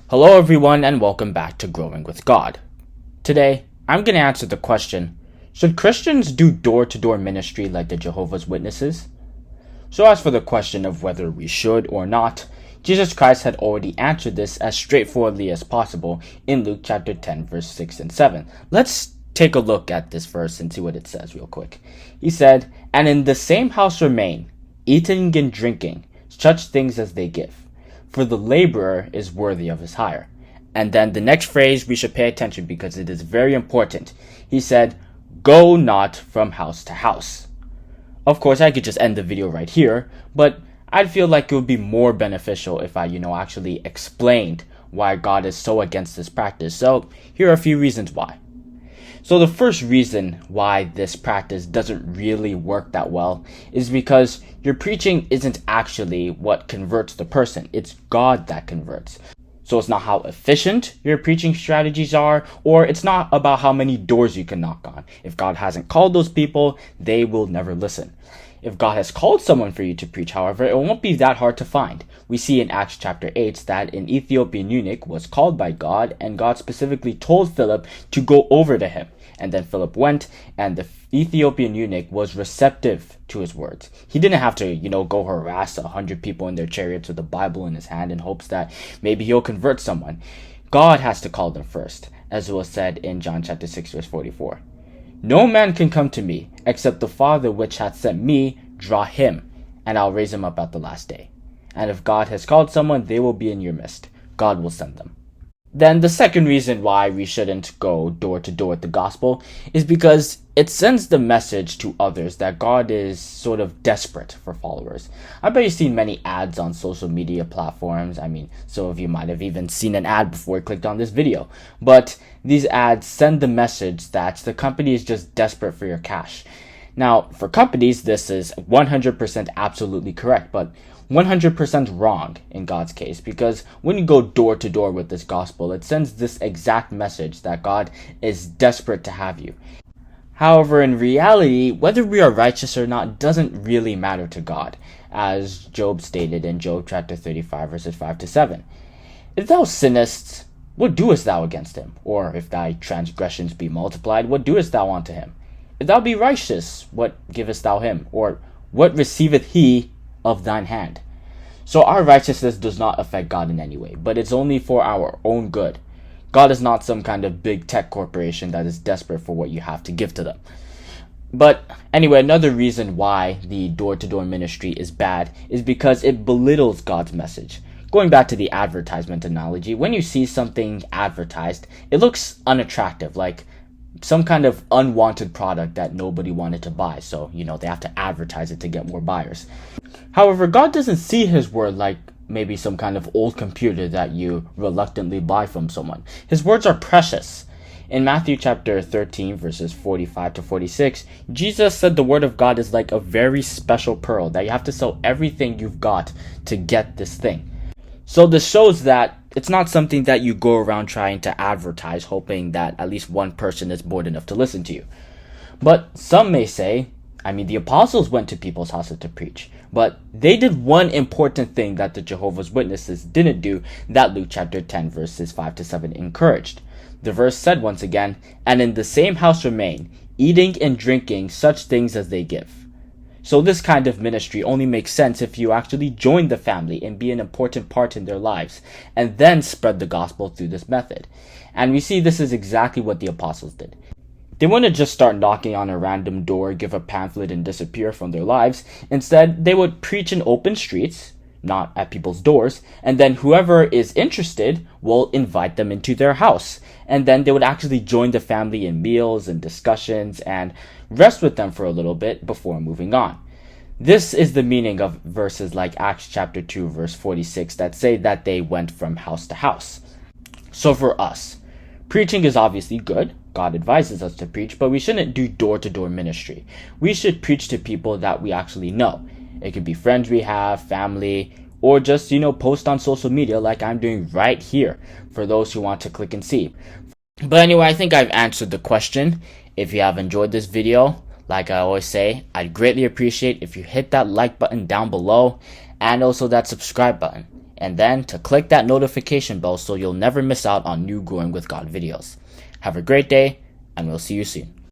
Hello everyone and welcome back to Growing with God. Today, I'm going to answer the question, should Christians do door-to-door ministry like the Jehovah's Witnesses? So as for the question of whether we should or not, Jesus Christ had already answered this as straightforwardly as possible in Luke chapter 10 verse 6 and 7. Let's take a look at this verse and see what it says real quick. He said, "And in the same house remain, eating and drinking, such things as they give. For the laborer is worthy of his hire." And then the next phrase we should pay attention because it is very important. He said, "Go not from house to house." Of course, I could just end the video right here, but I'd feel like it would be more beneficial if I, actually explained why God is so against this practice. So here are a few reasons why. So the first reason why this practice doesn't really work that well is because your preaching isn't actually what converts the person. It's God that converts. So it's not how efficient your preaching strategies are, or it's not about how many doors you can knock on. If God hasn't called those people, they will never listen. If God has called someone for you to preach, however, it won't be that hard to find. We see in Acts chapter 8 that an Ethiopian eunuch was called by God, and God specifically told Philip to go over to him. And then Philip went, and the Ethiopian eunuch was receptive to his words. He didn't have to, go harass 100 people in their chariots with a Bible in his hand in hopes that maybe he'll convert someone. God has to call them first, as it was said in John chapter 6 verse 44. "No man can come to me, except the Father which hath sent me draw him, and I'll raise him up at the last day." And if God has called someone, they will be in your midst. God will send them. Then the second reason why we shouldn't go door to door with the gospel is because it sends the message to others that God is sort of desperate for followers. I bet you've seen many ads on social media platforms. Some of you might have even seen an ad before you clicked on this video. But these ads send the message that the company is just desperate for your cash. Now, for companies, this is 100% absolutely correct, but 100% wrong in God's case, because when you go door to door with this gospel, it sends this exact message that God is desperate to have you. However, in reality, whether we are righteous or not doesn't really matter to God, as Job stated in Job chapter 35 verses 5 to 7. "If thou sinnest, what doest thou against him? Or if thy transgressions be multiplied, what doest thou unto him? If thou be righteous, what givest thou him? Or what receiveth he of thine hand?" So our righteousness does not affect God in any way, but it's only for our own good. God is not some kind of big tech corporation that is desperate for what you have to give to them. But anyway, another reason why the door-to-door ministry is bad is because it belittles God's message. Going back to the advertisement analogy, when you see something advertised, it looks unattractive, like some kind of unwanted product that nobody wanted to buy. So, they have to advertise it to get more buyers. However, God doesn't see his word like maybe some kind of old computer that you reluctantly buy from someone. His words are precious. In Matthew chapter 13 verses 45 to 46, Jesus said the word of God is like a very special pearl that you have to sell everything you've got to get this thing. So this shows that it's not something that you go around trying to advertise hoping that at least one person is bored enough to listen to you. But some may say, the apostles went to people's houses to preach, but they did one important thing that the Jehovah's Witnesses didn't do that Luke chapter 10 verses 5 to 7 encouraged. The verse said once again, "And in the same house remain, eating and drinking such things as they give." So this kind of ministry only makes sense if you actually join the family and be an important part in their lives, and then spread the gospel through this method. And we see this is exactly what the apostles did. They wouldn't just start knocking on a random door, give a pamphlet, and disappear from their lives. Instead, they would preach in open streets, not at people's doors, and then whoever is interested will invite them into their house. And then they would actually join the family in meals and discussions and rest with them for a little bit before moving on. This is the meaning of verses like Acts chapter 2 verse 46 that say that they went from house to house. So for us, preaching is obviously good. God advises us to preach, but we shouldn't do door-to-door ministry. We should preach to people that we actually know. It could be friends we have, family, or just, post on social media like I'm doing right here for those who want to click and see. But anyway, I think I've answered the question. If you have enjoyed this video, like I always say, I'd greatly appreciate if you hit that like button down below and also that subscribe button. and then to click that notification bell so you'll never miss out on new Growing with God videos. Have a great day, and we'll see you soon.